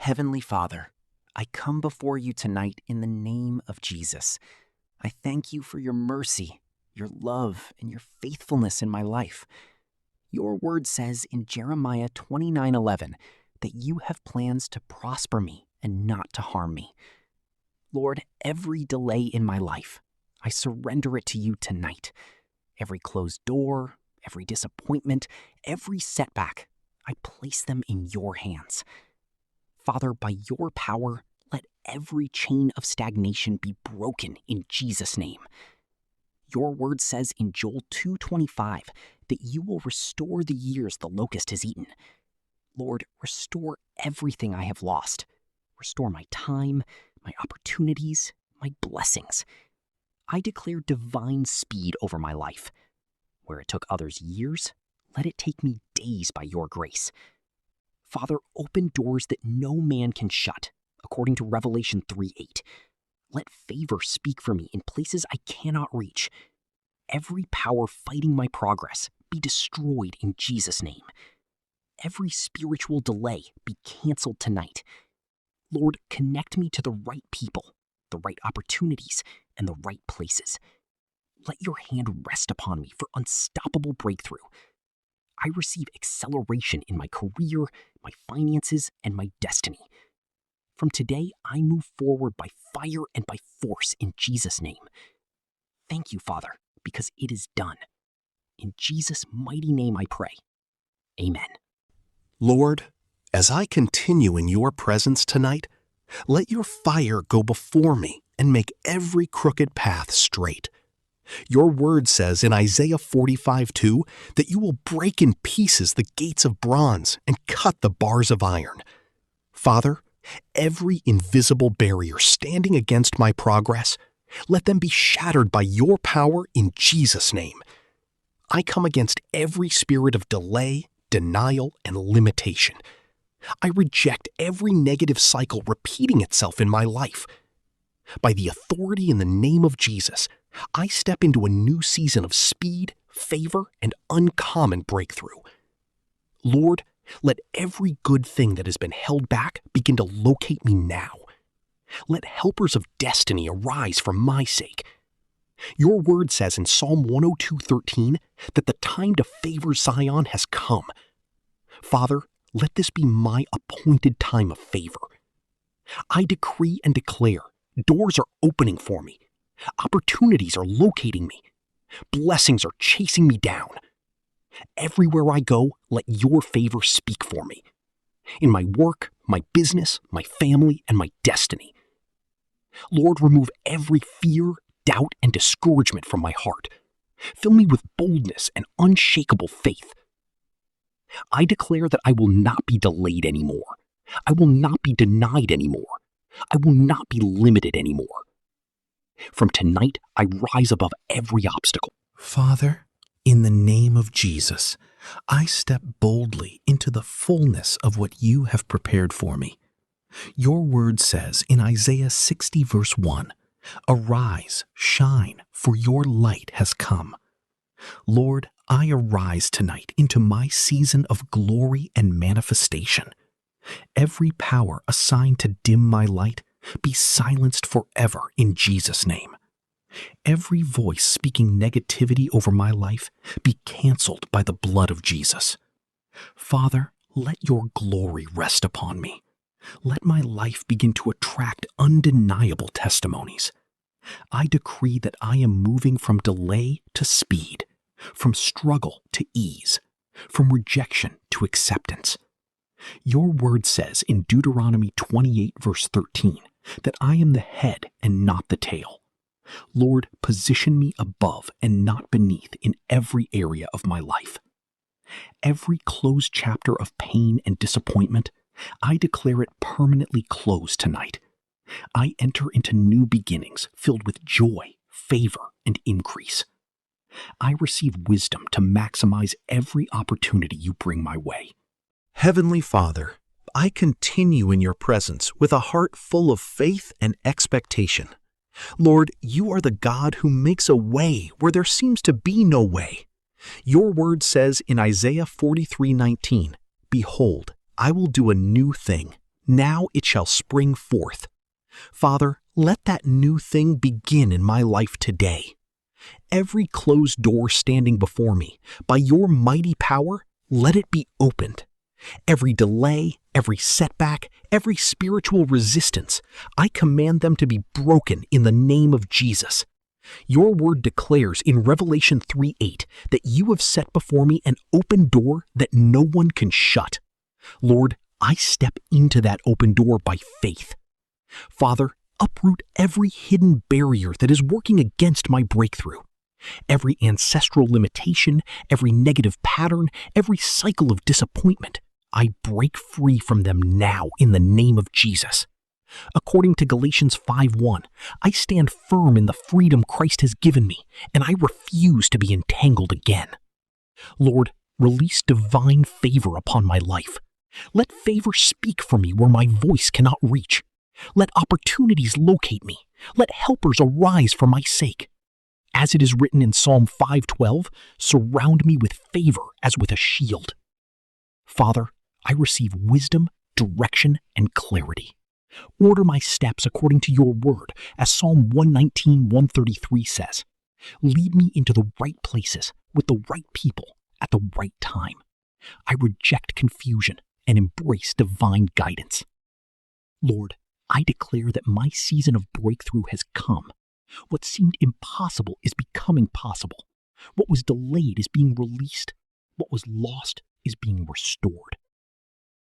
Heavenly Father, I come before you tonight in the name of Jesus. I thank you for your mercy, your love, and your faithfulness in my life. Your word says in Jeremiah 29:11 that you have plans to prosper me and not to harm me. Lord, every delay in my life, I surrender it to you tonight. Every closed door, every disappointment, every setback, I place them in your hands. Father, by your power, let every chain of stagnation be broken in Jesus' name. Your word says in Joel 2:25 that you will restore the years the locust has eaten. Lord, restore everything I have lost. Restore my time, my opportunities, my blessings. I declare divine speed over my life. Where it took others years, let it take me days by your grace. Father, open doors that no man can shut, according to Revelation 3:8. Let favor speak for me in places I cannot reach. Every power fighting my progress be destroyed in Jesus' name. Every spiritual delay be canceled tonight. Lord, connect me to the right people, the right opportunities, and the right places. Let your hand rest upon me for unstoppable breakthrough. I receive acceleration in my career, my finances, and my destiny. From today, I move forward by fire and by force in Jesus' name. Thank you, Father, because it is done. In Jesus' mighty name I pray. Amen. Lord, as I continue in your presence tonight, let your fire go before me and make every crooked path straight. Your word says in Isaiah 45:2 that you will break in pieces the gates of bronze and cut the bars of iron. Father, every invisible barrier standing against my progress, let them be shattered by your power in Jesus' name. I come against every spirit of delay, denial, and limitation. I reject every negative cycle repeating itself in my life. By the authority in the name of Jesus, I step into a new season of speed, favor, and uncommon breakthrough. Lord, let every good thing that has been held back begin to locate me now. Let helpers of destiny arise for my sake. Your word says in Psalm 102:13 that the time to favor Zion has come. Father, let this be my appointed time of favor. I decree and declare doors are opening for me. Opportunities are locating me. Blessings are chasing me down. Everywhere I go, let your favor speak for me. In my work, my business, my family, and my destiny. Lord, remove every fear, doubt, and discouragement from my heart. Fill me with boldness and unshakable faith. I declare that I will not be delayed anymore. I will not be denied anymore. I will not be limited anymore. From tonight, I rise above every obstacle. Father, in the name of Jesus, I step boldly into the fullness of what you have prepared for me. Your word says in Isaiah 60:1, "Arise, shine, for your light has come." Lord, I arise tonight into my season of glory and manifestation. Every power assigned to dim my light be silenced forever in Jesus' name. Every voice speaking negativity over my life be canceled by the blood of Jesus. Father, let your glory rest upon me. Let my life begin to attract undeniable testimonies. I decree that I am moving from delay to speed, from struggle to ease, from rejection to acceptance. Your word says in Deuteronomy 28:13 that I am the head and not the tail. Lord, position me above and not beneath in every area of my life. Every closed chapter of pain and disappointment, I declare it permanently closed tonight. I enter into new beginnings filled with joy, favor, and increase. I receive wisdom to maximize every opportunity you bring my way. Heavenly Father, I continue in your presence with a heart full of faith and expectation. Lord, you are the God who makes a way where there seems to be no way. Your word says in Isaiah 43:19, "Behold, I will do a new thing. now it shall spring forth. Father, let that new thing begin in my life today. Every closed door standing before me, by your mighty power, let it be opened. Every delay, every setback, every spiritual resistance, I command them to be broken in the name of Jesus. Your word declares in Revelation 3:8 that you have set before me an open door that no one can shut. Lord, I step into that open door by faith. Father, uproot every hidden barrier that is working against my breakthrough. Every ancestral limitation, every negative pattern, every cycle of disappointment, I break free from them now in the name of Jesus. According to Galatians 5:1, I stand firm in the freedom Christ has given me, and I refuse to be entangled again. Lord, release divine favor upon my life. Let favor speak for me where my voice cannot reach. Let opportunities locate me. Let helpers arise for my sake. As it is written in Psalm 5:12, surround me with favor as with a shield. Father, I receive wisdom, direction, and clarity. Order my steps according to your word, as Psalm 119:133 says. Lead me into the right places with the right people at the right time. I reject confusion and embrace divine guidance. Lord, I declare that my season of breakthrough has come. What seemed impossible is becoming possible. What was delayed is being released. What was lost is being restored.